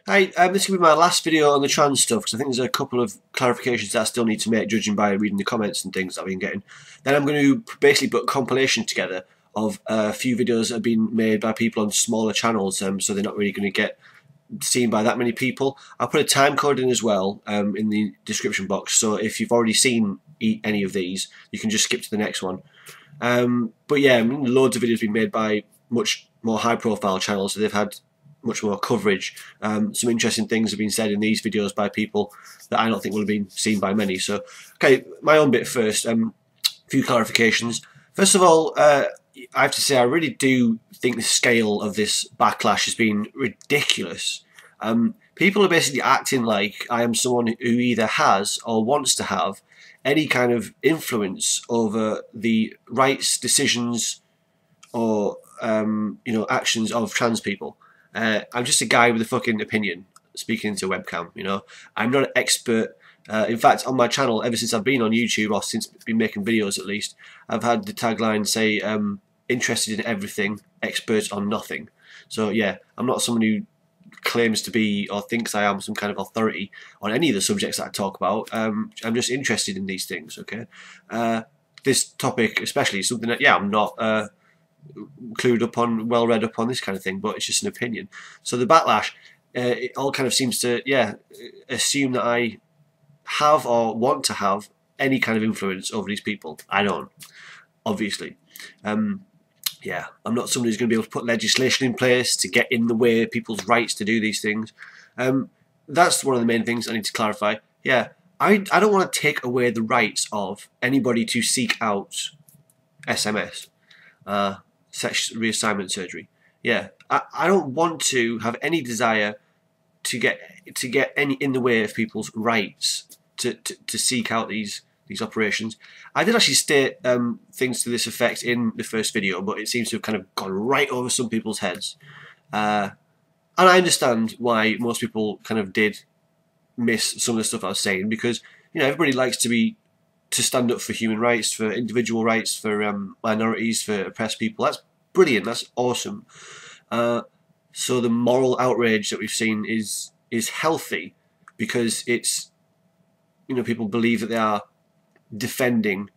Hi, this will be my last video on the trans stuff because I think there's a couple of clarifications that I still need to make, judging by reading the comments and things that I've been getting. Then I'm going to basically put a compilation together of a few videos that have been made by people on smaller channels, so they're not really going to get seen by that many people. I'll put a time code in as well in the description box, so if you've already seen any of these, you can just skip to the next one. But yeah, loads of videos been made by much more high-profile channels, so they've had much more coverage. Some interesting things have been said in these videos by people that I don't think will have been seen by many. So, okay, my own bit first. A few clarifications. First of all, I have to say I really do think the scale of this backlash has been ridiculous. People are basically acting like I am someone who either has or wants to have any kind of influence over the rights, decisions, or actions of trans people. I'm just a guy with a fucking opinion speaking into a webcam, I'm not an expert. In fact, on my channel, ever since I've been on YouTube, or since I've been making videos at least, I've had the tagline say, interested in everything, expert on nothing. So yeah, I'm not someone who claims to be or thinks I am some kind of authority on any of the subjects that I talk about. I'm just interested in these things, okay? This topic especially is something that, yeah, I'm not clued up on, well read up on this kind of thing, but it's just an opinion. So the backlash, it all kind of seems to, yeah, assume that I have or want to have any kind of influence over these people. I don't, obviously. Yeah, I'm not somebody who's going to be able to put legislation in place to get in the way of people's rights to do these things. That's one of the main things I need to clarify. Yeah, I don't want to take away the rights of anybody to seek out SMS. Sex reassignment surgery. Yeah, I don't want to have any desire to get any in the way of people's rights to seek out these operations. I did actually state things to this effect in the first video, but it seems to have kind of gone right over some people's heads. And I understand why most people kind of did miss some of the stuff I was saying, because everybody likes to stand up for human rights, for individual rights, for minorities, for oppressed people. That's brilliant. That's awesome. So the moral outrage that we've seen is healthy, because it's people believe that they are defending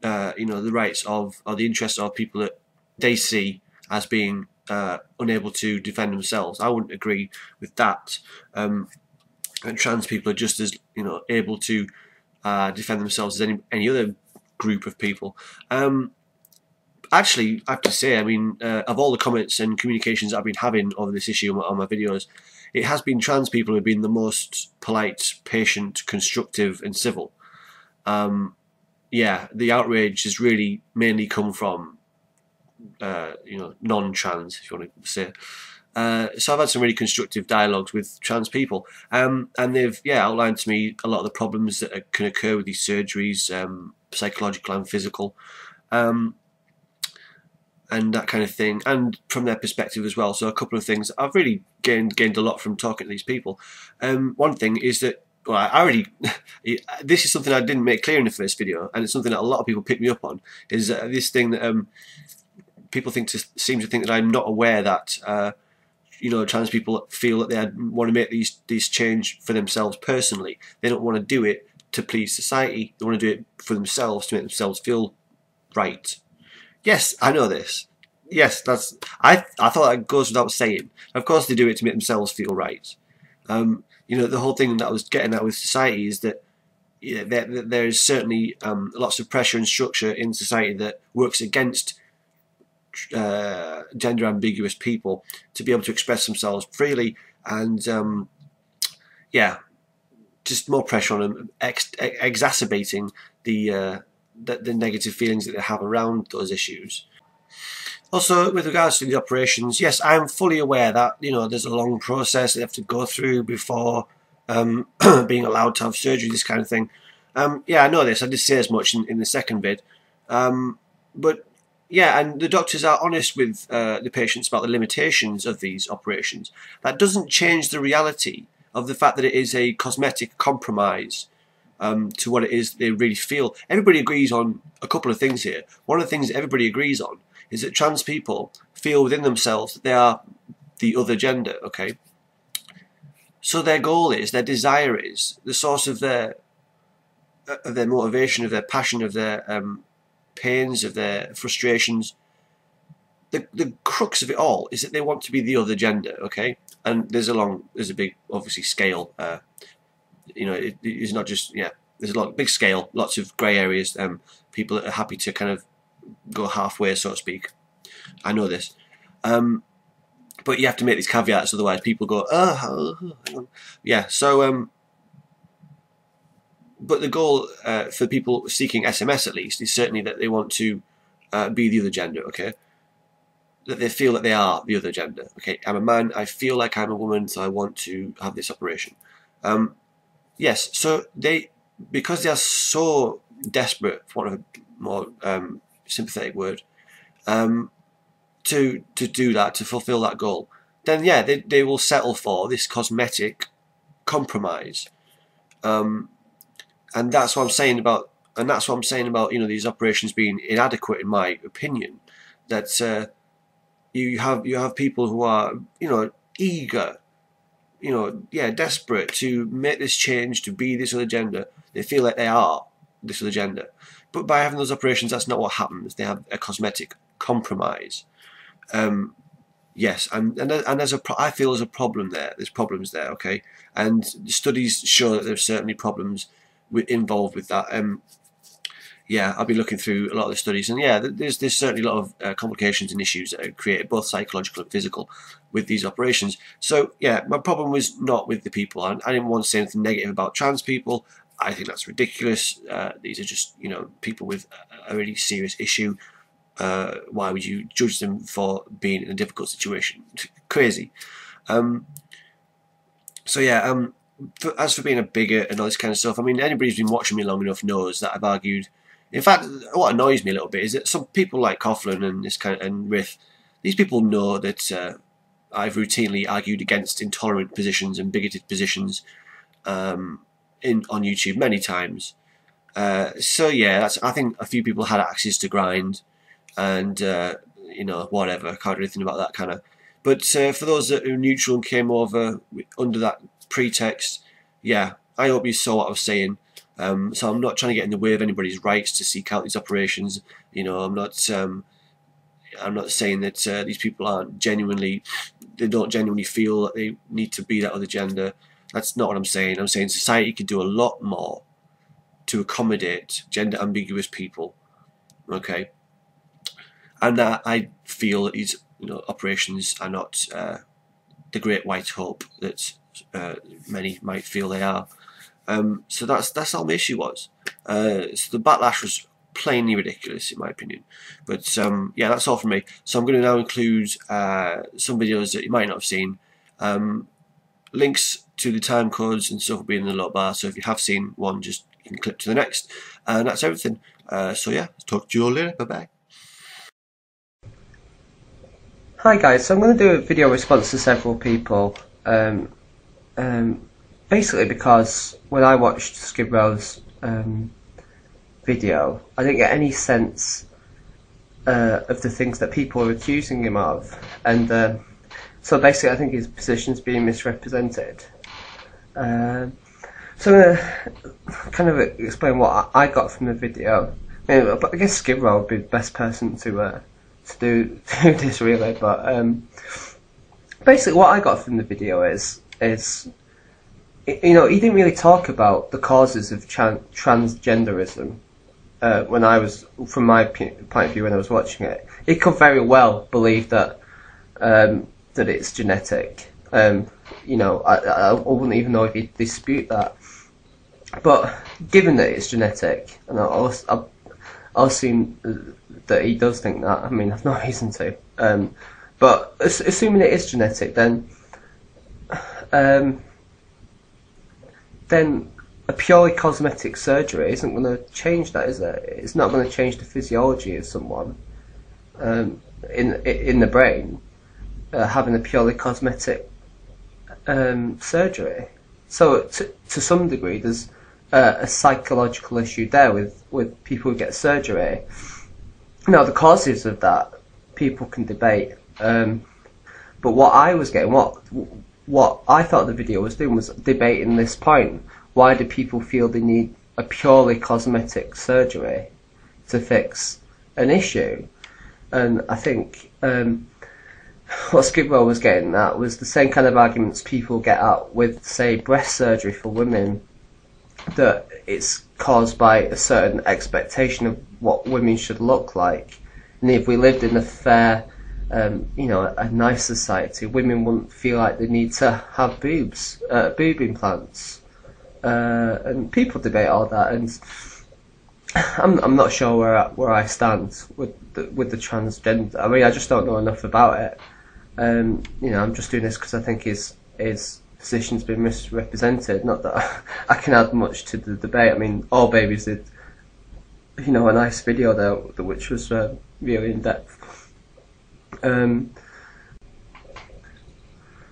the rights of, or the interests of, people that they see as being unable to defend themselves. I wouldn't agree with that. And trans people are just as able to defend themselves as any other group of people. Actually, I have to say, I mean, of all the comments and communications I've been having over this issue on my videos, it has been trans people who have been the most polite, patient, constructive, and civil. Yeah, the outrage has really mainly come from non-trans, if you want to say. So I've had some really constructive dialogues with trans people, and they've outlined to me a lot of the problems that can occur with these surgeries, psychological and physical, and that kind of thing, and from their perspective as well. So a couple of things I've really gained a lot from talking to these people. One thing is that, well, I already this is something I didn't make clear in the first video, and it's something that a lot of people pick me up on, is this thing that people seem to think that I'm not aware that trans people feel that they want to make these change for themselves personally. They don't want to do it to please society. They want to do it for themselves, to make themselves feel right. Yes, I know this. Yes, I thought that goes without saying. Of course they do it to make themselves feel right. The whole thing that I was getting at with society is that there is certainly lots of pressure and structure in society that works against gender ambiguous people to be able to express themselves freely, and just more pressure on them, exacerbating the negative feelings that they have around those issues. Also, with regards to the operations, yes, I'm fully aware that there's a long process they have to go through before being allowed to have surgery, this kind of thing. Yeah, I know this. I did say as much in the second vid, but yeah, and the doctors are honest with the patients about the limitations of these operations. That doesn't change the reality of the fact that it is a cosmetic compromise to what it is they really feel. Everybody agrees on a couple of things here. One of the things that everybody agrees on is that trans people feel within themselves that they are the other gender, okay? So their goal is, their desire is, the source of their motivation, of their passion, of their pains, of their frustrations, the crux of it all is that they want to be the other gender, okay? And there's a big, obviously, scale. You know, it's not just, yeah, there's a big scale, lots of grey areas. People that are happy to kind of go halfway, so to speak. I know this. But you have to make these caveats, otherwise people go, yeah, so, but the goal for people seeking SMS, at least, is certainly that they want to be the other gender, okay? That they feel that they are the other gender, okay? I'm a man, I feel like I'm a woman, so I want to have this operation. Yes, so because they are so desperate, for want of a more sympathetic word, to do that, to fulfill that goal, then yeah, they will settle for this cosmetic compromise, and that's what I'm saying about, you know, these operations being inadequate, in my opinion. That you have people who are, you know, eager, you know, yeah, desperate to make this change, to be this other gender. They feel like they are this other gender, but by having those operations, that's not what happens. They have a cosmetic compromise. Yes, and I feel there's a problem there. There's problems there, okay, and studies show that there's certainly problems involved with that. Yeah, I'll be looking through a lot of the studies, and yeah, there's certainly a lot of complications and issues that are created, both psychological and physical, with these operations. So yeah, my problem was not with the people. I didn't want to say anything negative about trans people. I think that's ridiculous. These are just, you know, people with a really serious issue. Why would you judge them for being in a difficult situation? Crazy. So yeah, as for being a bigot and all this kind of stuff, I mean, anybody who's been watching me long enough knows that I've argued. In fact, what annoys me a little bit is that some people like Coughlin and Riff, these people know that I've routinely argued against intolerant positions and bigoted positions on YouTube many times. So yeah, I think a few people had axes to grind, and you know, whatever. I can't do anything about that kind of. But for those that are neutral and came over under that pretext, yeah, I hope you saw what I was saying. So I'm not trying to get in the way of anybody's rights to seek out these operations. You know, I'm not saying that these people they don't genuinely feel that they need to be that other gender. That's not what I'm saying. I'm saying society could do a lot more to accommodate gender ambiguous people. Okay, and I feel that these, you know, operations are not the great white hope that many might feel they are. So that's all my issue was. So the backlash was plainly ridiculous, in my opinion. But yeah, that's all from me. So I'm going to now include some videos that you might not have seen. Links to the time codes and stuff will be in the lower bar. So if you have seen one, just you can click to the next. And that's everything. So yeah, talk to you all later. Bye bye. Hi guys, so I'm going to do a video response to several people. Basically because when I watched SkidRow's video, I didn't get any sense of the things that people were accusing him of, and so basically I think his position's being misrepresented. So I'm going to kind of explain what I got from the video. I mean, I guess SkidRow would be the best person to do this really, but basically what I got from the video is you know, he didn't really talk about the causes of transgenderism when I was, from my point of view when I was watching it. He could very well believe that that it's genetic. You know, I wouldn't even know if he'd dispute that. But given that it's genetic, and I'll assume that he does think that. I mean, I've no reason to. But assuming it is genetic, then a purely cosmetic surgery isn't going to change that, is it? It's not going to change the physiology of someone in the brain having a purely cosmetic surgery. So to some degree, there's a psychological issue there with people who get surgery. Now, the causes of that people can debate, but what I was getting, what what I thought the video was doing was debating this point. Why do people feel they need a purely cosmetic surgery to fix an issue? And I think what SkidRow was getting at was the same kind of arguments people get at with, say, breast surgery for women, that it's caused by a certain expectation of what women should look like. And if we lived in a fair, a nice society, women wouldn't feel like they need to have boob implants. And people debate all that, and I'm not sure where I stand with the transgender. I mean, I just don't know enough about it. I'm just doing this because I think his position's been misrepresented. Not that I can add much to the debate. I mean, All Babies did, a nice video there, which was really in depth.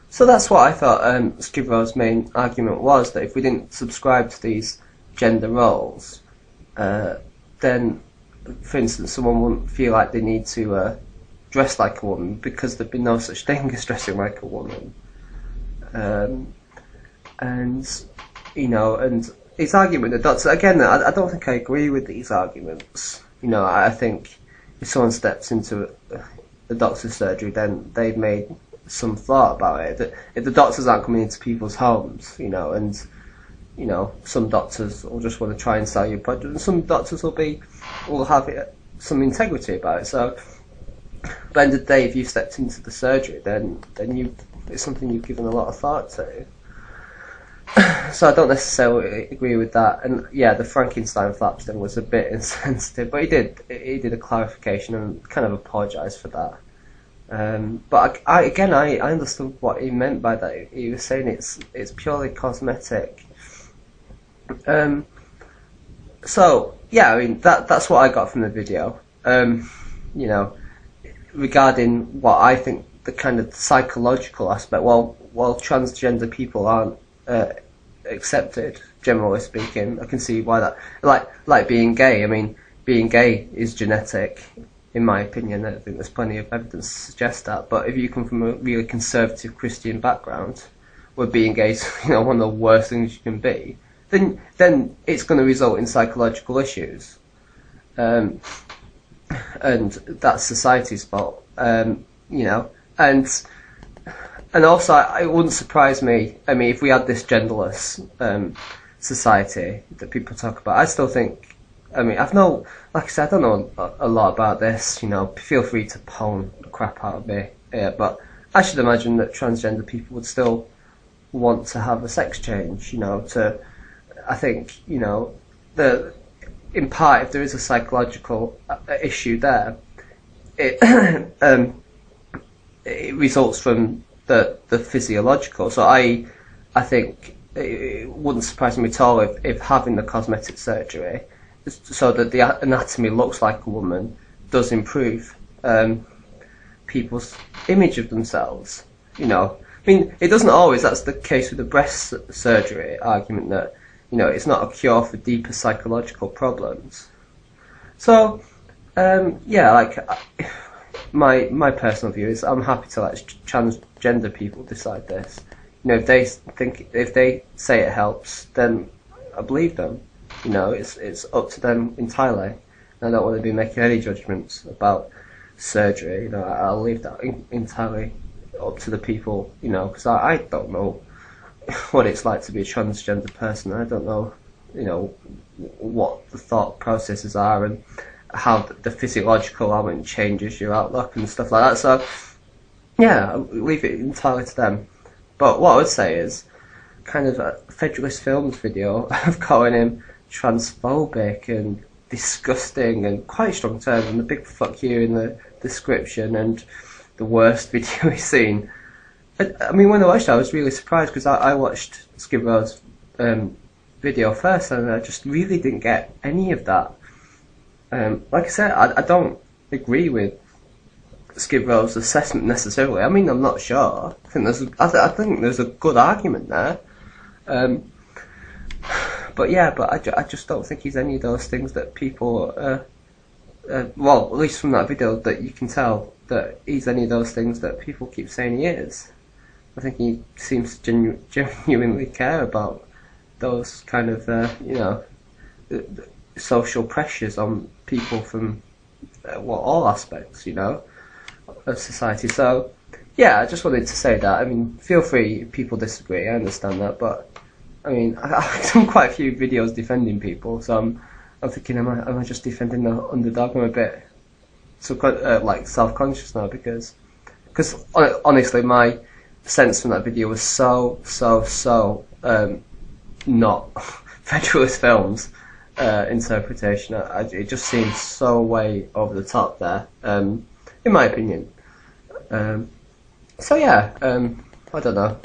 So that's what I thought SkidRow's main argument was, that if we didn't subscribe to these gender roles, then, for instance, someone wouldn't feel like they need to dress like a woman, because there'd be no such thing as dressing like a woman. And his argument, the doctor, again, I don't think I agree with these arguments. I think if someone steps into the doctor's surgery, then they've made some thought about it. That if the doctors aren't coming into people's homes, and some doctors will just want to try and sell you a product, and some doctors will have some integrity about it. So, at the end of the day, if you stepped into the surgery, then it's something you've given a lot of thought to. So I don't necessarily agree with that. And yeah, the Frankenstein flaps thing was a bit insensitive, but he did a clarification and kind of apologised for that. But I understood what he meant by that. He was saying it's purely cosmetic. So yeah, I mean that's what I got from the video. Regarding what I think the kind of psychological aspect. Well, transgender people aren't accepted, generally speaking, I can see why that. Like being gay. I mean, being gay is genetic. In my opinion, I think there's plenty of evidence to suggest that. But if you come from a really conservative Christian background, where being gay is one of the worst things you can be, then it's going to result in psychological issues, and that's society's fault. And also it wouldn't surprise me. I mean, if we had this genderless society that people talk about, I still think. I mean, like I said, I don't know a lot about this, feel free to pwn the crap out of me, but I should imagine that transgender people would still want to have a sex change, I think, in part, if there is a psychological issue there, it results from the physiological, so I think it wouldn't surprise me at all if having the cosmetic surgery so that the anatomy looks like a woman does improve people's image of themselves. I mean, it doesn't always. That's the case with the breast surgery argument, that it's not a cure for deeper psychological problems. So my personal view is I'm happy to let transgender people decide this. If they say it helps, then I believe them. It's up to them entirely. I don't want to be making any judgments about surgery. I'll leave that entirely up to the people. Because I don't know what it's like to be a transgender person. I don't know, what the thought processes are and how the physiological element changes your outlook and stuff like that. So yeah, I'll leave it entirely to them. But what I would say is, kind of a Federalist Films video of calling him transphobic and disgusting and quite strong terms, and a big fuck you in the description, and the worst video we've seen. I mean, when I watched it, I was really surprised, because I watched SkidRow's video first, and I just really didn't get any of that. Like I said, I don't agree with SkidRow's assessment necessarily. I mean, I'm not sure. I think there's a good argument there. But I just don't think he's any of those things that people, well, at least from that video, that you can tell that he's any of those things that people keep saying he is. I think he seems to genuinely care about those kind of, the social pressures on people from all aspects, of society. So, yeah, I just wanted to say that. I mean, feel free, people disagree, I understand that, but, I mean, I've done quite a few videos defending people, so I'm thinking, am I just defending the underdog? I'm a bit self-conscious now, because honestly, my sense from that video was so not Federalist Films interpretation. It just seems so way over the top there, in my opinion. So yeah, I don't know.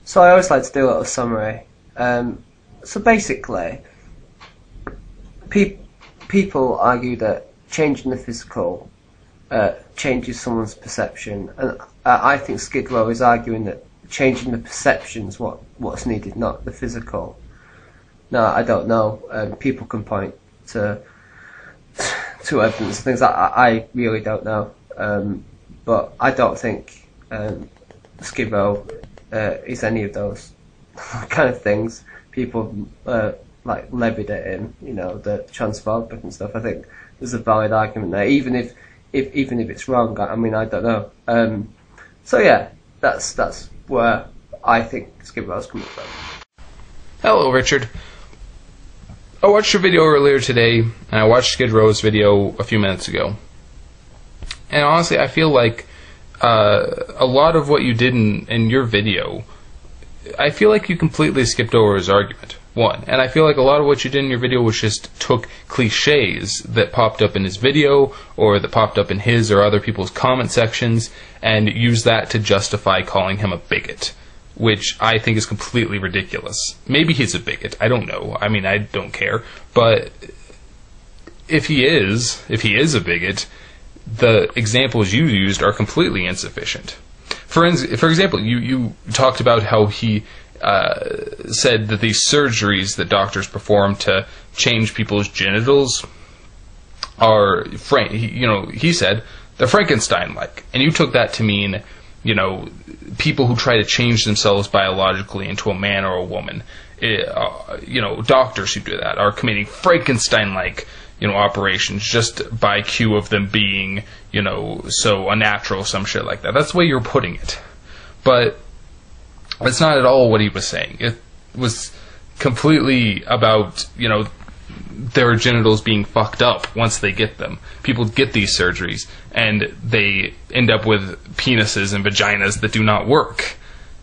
So I always like to do a little summary. So basically, people argue that changing the physical changes someone's perception, and I think Skid Row is arguing that changing the perception is what's needed, not the physical. Now, I don't know. People can point to evidence and things that I really don't know. But I don't think Skid Row is any of those kind of things. People levied at him, the transphobic and stuff. I think there's a valid argument there, even if it's wrong. I mean, I don't know. So yeah, that's where I think Skid Row's coming from. Hello, Richard. I watched your video earlier today, and I watched Skid Row's video a few minutes ago. And honestly, I feel like a lot of what you did in your video, I feel like you completely skipped over his argument. One. And I feel like a lot of what you did in your video was just took cliches that popped up in his video, or that popped up in his or other people's comment sections, and used that to justify calling him a bigot, which I think is completely ridiculous. Maybe he's a bigot. I don't know. I mean, I don't care. But if he is a bigot, the examples you used are completely insufficient. For example, you talked about how he said that these surgeries that doctors perform to change people's genitals are, he said, they're Frankenstein-like. And you took that to mean, people who try to change themselves biologically into a man or a woman, doctors who do that are committing Frankenstein-like, operations just by cue of them being, so unnatural, some shit like that. That's the way you're putting it. But that's not at all what he was saying. It was completely about, their genitals being fucked up once they get them. People get these surgeries, and they end up with penises and vaginas that do not work.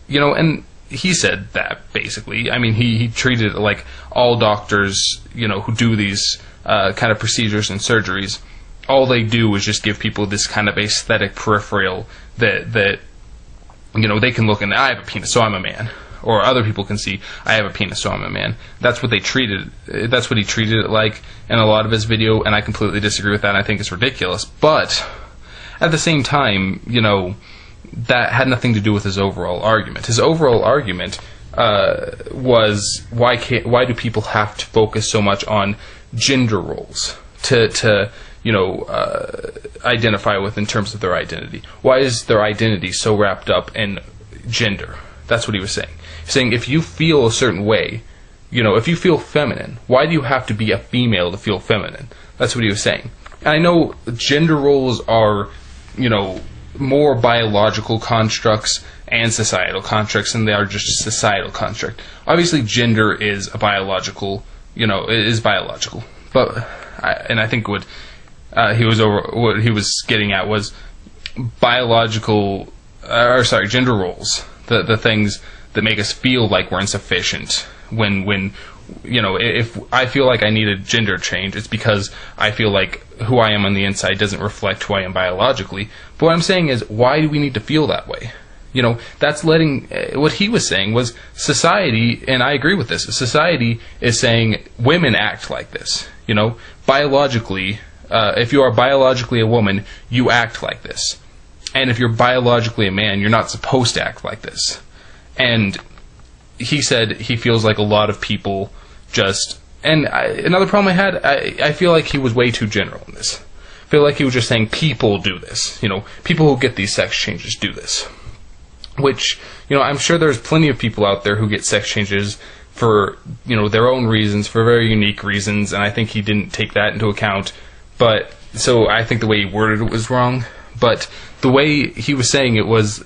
And he said that, basically. I mean, he treated it like all doctors, who do these kind of procedures and surgeries, all they do is just give people this kind of aesthetic peripheral that they can look and I have a penis, so I'm a man. Or other people can see, I have a penis, so I'm a man. That's what he treated it like in a lot of his video, and I completely disagree with that, and I think it's ridiculous. But at the same time, that had nothing to do with his overall argument. His overall argument was, why do people have to focus so much on gender roles to identify with in terms of their identity? Why is their identity so wrapped up in gender? That's what he was saying. He's saying, if you feel a certain way, if you feel feminine, why do you have to be a female to feel feminine? That's what he was saying. And I know gender roles are, more biological constructs and societal constructs than they are just a societal construct. Obviously, gender is a biological, it is biological. But, I think what he was getting at was gender roles, the things that make us feel like we're insufficient. When if I feel like I need a gender change, it's because I feel like who I am on the inside doesn't reflect who I am biologically. But what I'm saying is, why do we need to feel that way? That's what he was saying was society, and I agree with this, society is saying women act like this. Biologically, if you are biologically a woman, you act like this. And if you're biologically a man, you're not supposed to act like this. And he said he feels like a lot of people just... And another problem I had, I feel like he was way too general in this. feel like he was just saying people do this. People who get these sex changes do this. Which, I'm sure there's plenty of people out there who get sex changes for, their own reasons, for very unique reasons, and I think he didn't take that into account. But, so I think the way he worded it was wrong. But the way he was saying it was,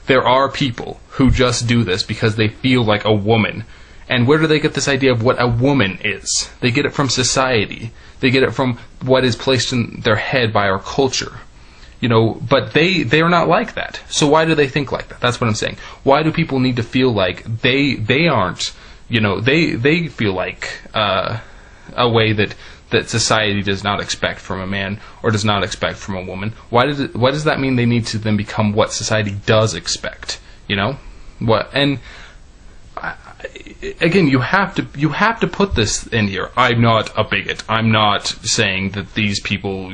there are people who just do this because they feel like a woman. And where do they get this idea of what a woman is? They get it from society. They get it from what is placed in their head by our culture. But they are not like that. So why do they think like that? That's what I'm saying. Why do people need to feel like they aren't, they feel like a way that society does not expect from a man or does not expect from a woman? Why does that mean they need to then become what society does expect? What? And again, you have to put this in here. I'm not a bigot. I'm not saying that these people,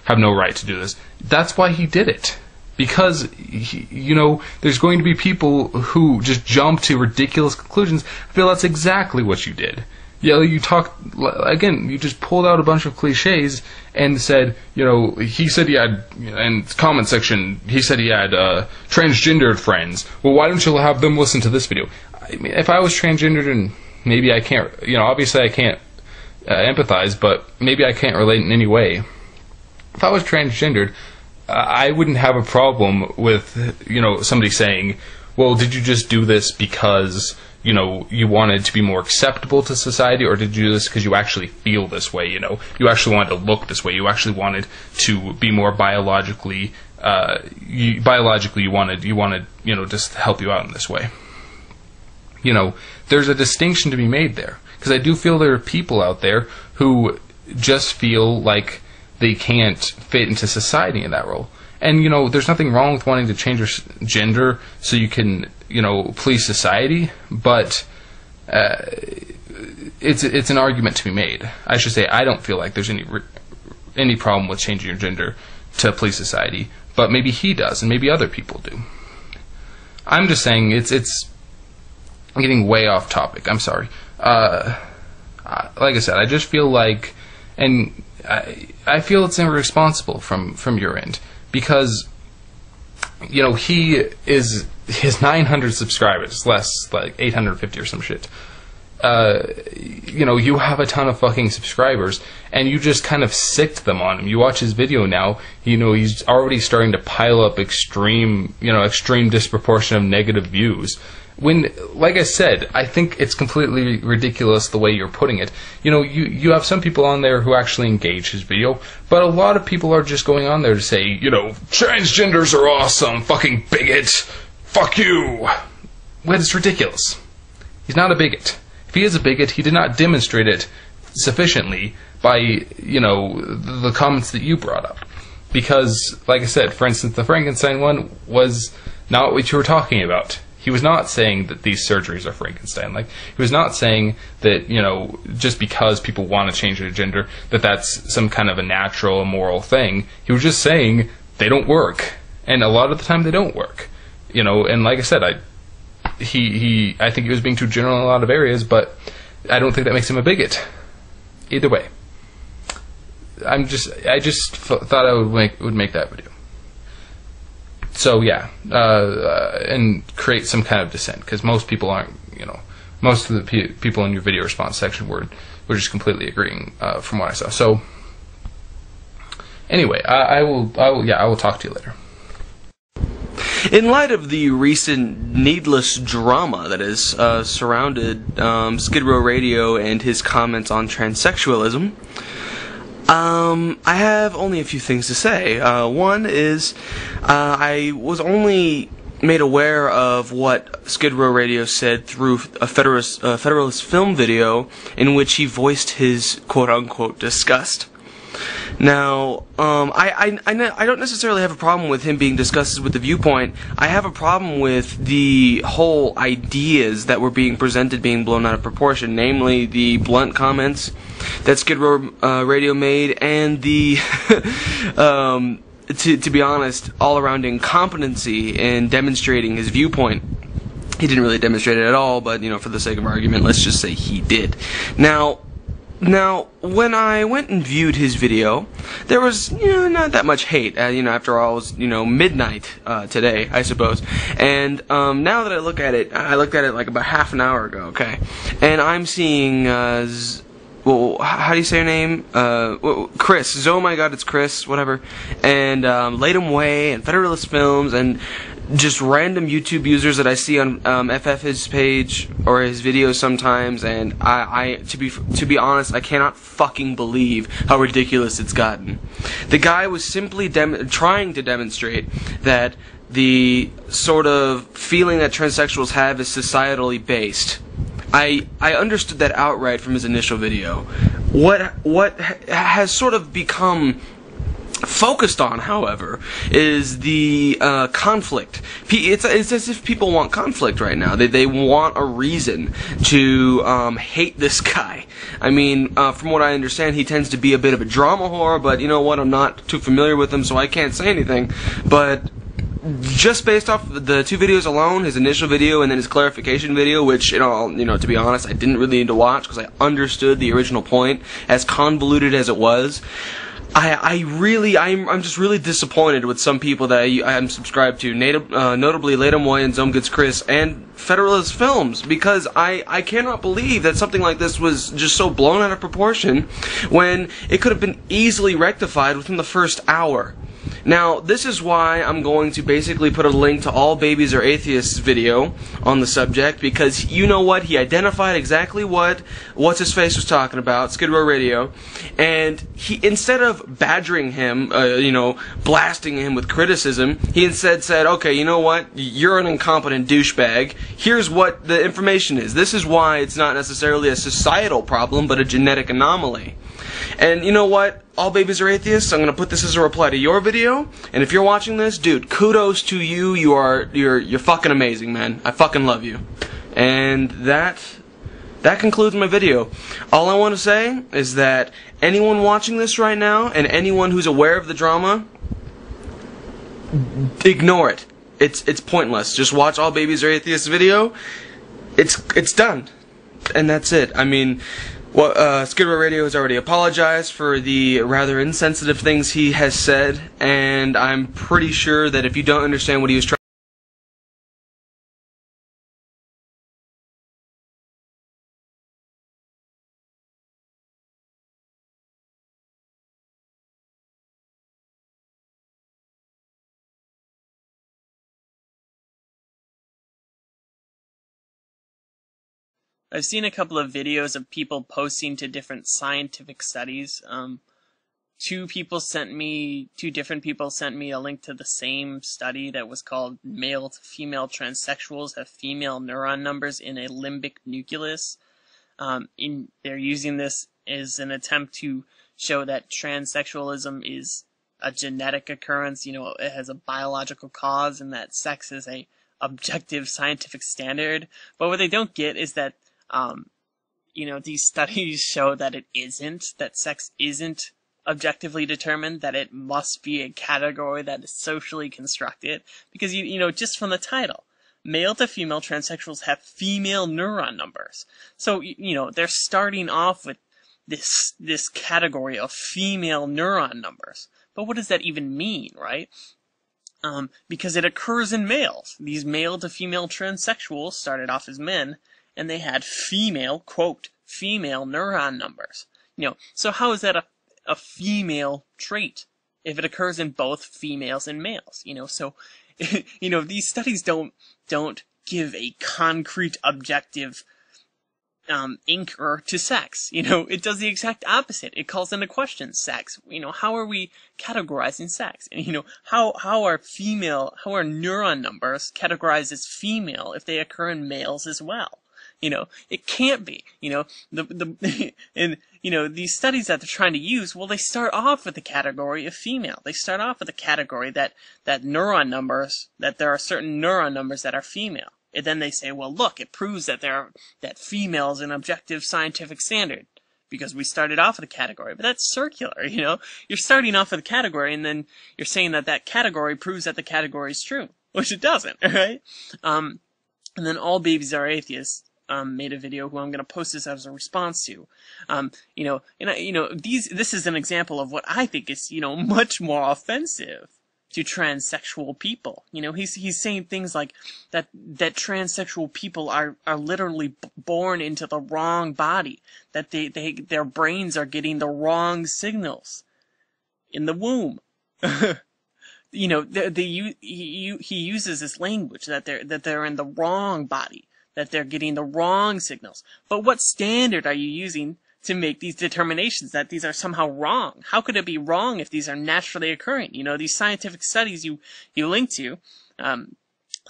have no right to do this. That's why he did it. Because, there's going to be people who just jump to ridiculous conclusions. I feel that's exactly what you did. You you just pulled out a bunch of cliches and said, he said he had, in the comment section, he said he had transgendered friends. Well, why don't you have them listen to this video? I mean, if I was transgendered, and maybe I can't, obviously I can't empathize, but maybe I can't relate in any way. If I was transgendered, I wouldn't have a problem with, somebody saying, well, did you just do this because, you wanted to be more acceptable to society, or did you do this because you actually feel this way, you actually wanted to look this way, you actually wanted to be more biologically, you wanted, just help you out in this way. There's a distinction to be made there. Because I do feel there are people out there who just feel like they can't fit into society in that role. And, there's nothing wrong with wanting to change your gender so you can, please society. But it's an argument to be made. I should say I don't feel like there's any problem with changing your gender to please society. But maybe he does, and maybe other people do. I'm just saying I'm getting way off topic. I'm sorry. Like I said, I just feel like, and I feel it's irresponsible from your end, because he is his 900 subscribers, less like 850 or some shit. You have a ton of fucking subscribers, and you just kind of sicked them on him. You watch his video now, he's already starting to pile up extreme disproportion of negative views. When, like I said, I think it's completely ridiculous the way you're putting it. You have some people on there who actually engage his video, but a lot of people are just going on there to say, transgenders are awesome, fucking bigot, fuck you. Well, it's ridiculous. He's not a bigot. If he is a bigot, he did not demonstrate it sufficiently by, the comments that you brought up. Because, like I said, for instance, the Frankenstein one was not what you were talking about. He was not saying that these surgeries are Frankenstein. Like, he was not saying that, just because people want to change their gender, that that's some kind of a natural, immoral thing. He was just saying they don't work. And a lot of the time they don't work. And like I said, I think he was being too general in a lot of areas, but I don't think that makes him a bigot. Either way. I just thought I would make that video. So yeah, and create some kind of dissent, because most people aren't, most of the people in your video response section were just completely agreeing from what I saw. So anyway, I will talk to you later. In light of the recent needless drama that has surrounded SkidRowRadio and his comments on transsexualism, I have only a few things to say. One is, I was only made aware of what SkidRowRadio said through a Federalist film video in which he voiced his quote-unquote disgust. Now, I don't necessarily have a problem with him being disgusted with the viewpoint. I have a problem with the whole ideas that were being presented being blown out of proportion, namely the blunt comments that SkidRowRadio made, and the, to be honest, all-around incompetency in demonstrating his viewpoint. He didn't really demonstrate it at all, but, for the sake of argument, let's just say he did. Now, Now, when I went and viewed his video, there was, not that much hate. After all, it was, midnight today, I suppose. And now that I looked at it like about half an hour ago, okay? And I'm seeing, how do you say her name? Chris. Oh my god, it's Chris, whatever. And Latham Way and Federalist Films and just random YouTube users that I see on FF's page or his videos sometimes, and I to be honest, I cannot fucking believe how ridiculous it's gotten. The guy was simply trying to demonstrate that the sort of feeling that transsexuals have is societally based. I understood that outright from his initial video. What has sort of become focused on, however, is the conflict. It's as if people want conflict right now. They want a reason to hate this guy. I mean, from what I understand, he tends to be a bit of a drama whore, but you know what? I'm not too familiar with him, so I can't say anything. But just based off the two videos alone, his initial video and then his clarification video, which, to be honest, I didn't really need to watch because I understood the original point, as convoluted as it was. I'm just really disappointed with some people that I'm subscribed to, notably Latham Way and Zome Goods Chris and Federalist Films, because I cannot believe that something like this was just so blown out of proportion when it could have been easily rectified within the first hour. Now, this is why I'm going to basically put a link to All Babies Are Atheists video on the subject, because you know what? He identified exactly what's-his-face was talking about, SkidRowRadio, and he, instead of badgering him, blasting him with criticism, he instead said, okay, you know what? You're an incompetent douchebag. Here's what the information is. This is why it's not necessarily a societal problem, but a genetic anomaly. And you know what? All Babies Are Atheists, I'm going to put this as a reply to your video, and if you're watching this, dude, kudos to you. You're fucking amazing, man. I fucking love you. And that concludes my video. All I want to say is that anyone watching this right now, and anyone who's aware of the drama, ignore it. It's pointless. Just watch All Babies Are Atheists video. It's done. And that's it. I mean, SkidRowRadio has already apologized for the rather insensitive things he has said, and I'm pretty sure that if you don't understand what he was trying I've seen a couple of videos of people posting to different scientific studies. Two different people sent me a link to the same study that was called Male to Female Transsexuals Have Female Neuron Numbers in a Limbic Nucleus. They're using this as an attempt to show that transsexualism is a genetic occurrence, it has a biological cause, and that sex is a objective scientific standard. But what they don't get is that these studies show that it isn't, that sex isn't objectively determined, that it must be a category that is socially constructed, because, just from the title, male to female transsexuals have female neuron numbers. So, they're starting off with this category of female neuron numbers. But what does that even mean, right? Because it occurs in males. These male to female transsexuals started off as men, and they had female, quote, female neuron numbers. So how is that a female trait if it occurs in both females and males? So, these studies don't give a concrete, objective anchor to sex. It does the exact opposite. It calls into question sex. How are we categorizing sex? And how are neuron numbers categorized as female if they occur in males as well? It can't be. These studies that they're trying to use, well, they start off with the category of female. They start off with the category that neuron numbers, that there are certain neuron numbers that are female. And then they say, well, look, it proves that that female is an objective scientific standard because we started off with a category. But that's circular, You're starting off with a category, and then you're saying that category proves that the category is true, which it doesn't, right? And then All Babies Are Atheists made a video who I'm going to post this as a response to. This is an example of what I think is, much more offensive to transsexual people. He's saying things like that transsexual people are literally born into the wrong body, that their brains are getting the wrong signals in the womb. He uses this language that they're in the wrong body, that they're getting the wrong signals. But what standard are you using to make these determinations that these are somehow wrong? How could it be wrong if these are naturally occurring? These scientific studies you link to, the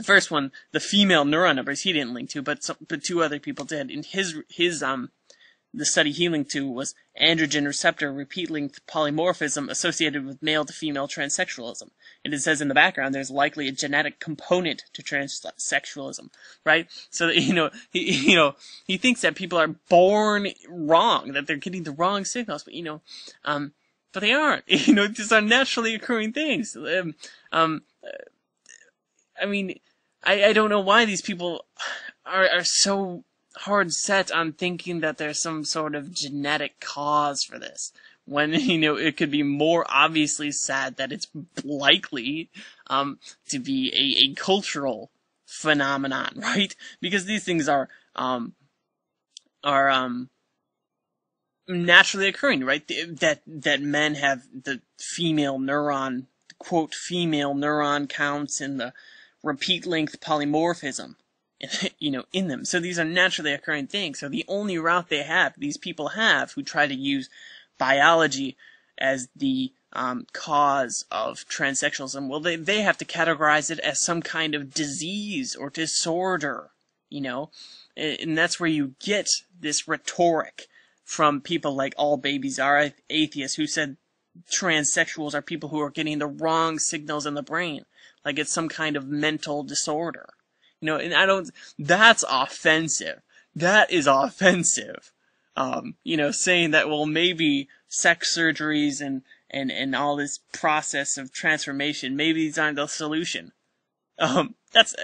first one, the female neuron numbers, he didn't link to, but two other people did. And the study he linked to was androgen receptor repeat length polymorphism associated with male to female transsexualism. And it says in the background there's likely a genetic component to transsexualism, right? So he thinks that people are born wrong, that they're getting the wrong signals, but they aren't. These are naturally occurring things. I don't know why these people are so hard set on thinking that there's some sort of genetic cause for this, when it could be more obviously said that it's likely to be a cultural phenomenon, right? Because these things are naturally occurring, right? That men have the female neuron, quote, female neuron counts in the repeat length polymorphism, in them. So these are naturally occurring things. So the only route these people have who try to use biology as the cause of transsexualism, well, they have to categorize it as some kind of disease or disorder, and that's where you get this rhetoric from people like All Babies Are Atheists, who said transsexuals are people who are getting the wrong signals in the brain, like it's some kind of mental disorder. And that's offensive. That is offensive. Saying that, well, maybe sex surgeries and all this process of transformation, maybe these aren't the solution. That's,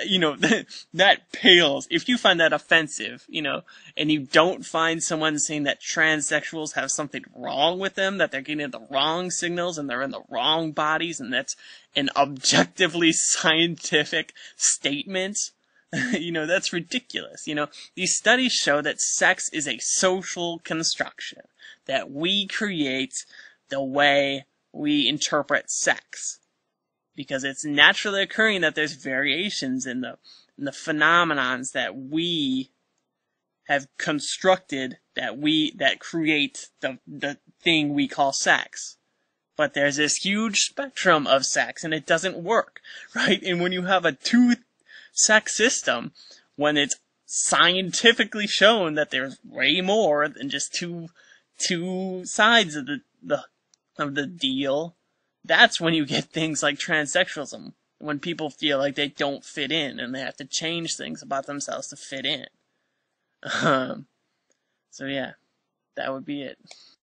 that pales. If you find that offensive, and you don't find someone saying that transsexuals have something wrong with them, that they're getting the wrong signals and they're in the wrong bodies, and that's an objectively scientific statement, that's ridiculous. These studies show that sex is a social construction, that we create the way we interpret sex, because it's naturally occurring that there's variations in the phenomenons that we have constructed, that create the thing we call sex. But there's this huge spectrum of sex, and it doesn't work, right? And when you have a two-sex system, when it's scientifically shown that there's way more than just two sides of the deal, that's when you get things like transsexualism, when people feel like they don't fit in and they have to change things about themselves to fit in. So yeah, that would be it.